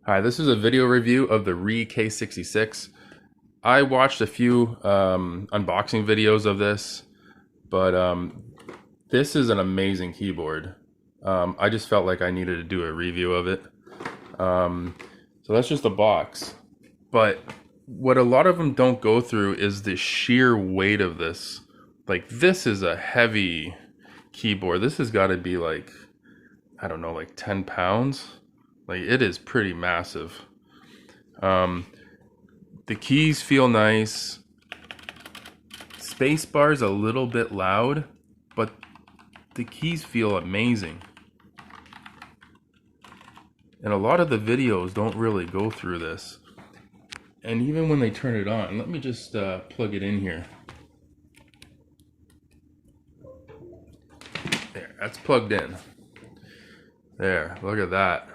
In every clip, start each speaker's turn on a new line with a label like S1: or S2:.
S1: Hi, this is a video review of the Rii K66. I watched a few unboxing videos of this, but this is an amazing keyboard. I just felt like I needed to do a review of it. So that's just a box. But what a lot of them don't go through is the sheer weight of this. Like, this is a heavy keyboard. This has got to be like, I don't know, like 10 pounds. Like, it is pretty massive. Um, the keys feel nice. Spacebar's a little bit loud, but the keys feel amazing. And a lot of the videos don't really go through this. And even when they turn it on, let me just plug it in here. There, that's plugged in. There, look at that.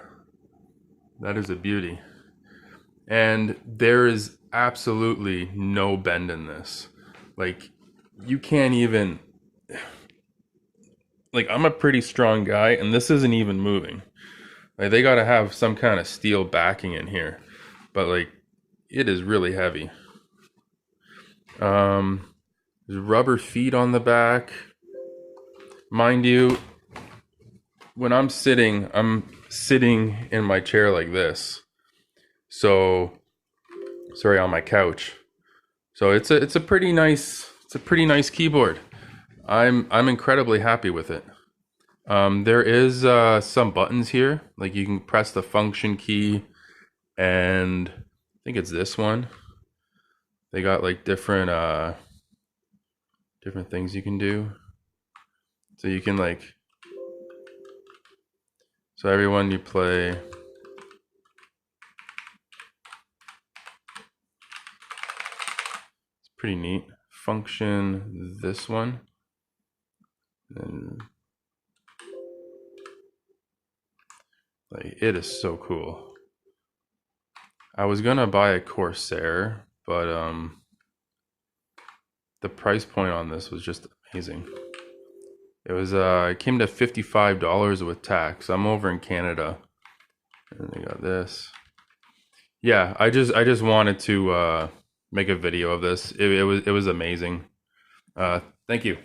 S1: That is a beauty. And there is absolutely no bend in this. Like, you can't even, like, I'm a pretty strong guy and this isn't even moving. Like, they gotta have some kind of steel backing in here. But like, it is really heavy. There's rubber feet on the back. Mind you, when I'm sitting in my chair like this. So, sorry, on my couch. So it's a pretty nice keyboard. I'm incredibly happy with it. There is some buttons here, like you can press the function key, and I think it's this one. They got like different things you can do. So you can like, so everyone you play, it's pretty neat. Function this one, and like, it is so cool. I was gonna buy a Corsair, but the price point on this was just amazing. It was it came to $55 with tax. I'm over in Canada, and they got this. Yeah, I just wanted to make a video of this. It was amazing. Thank you.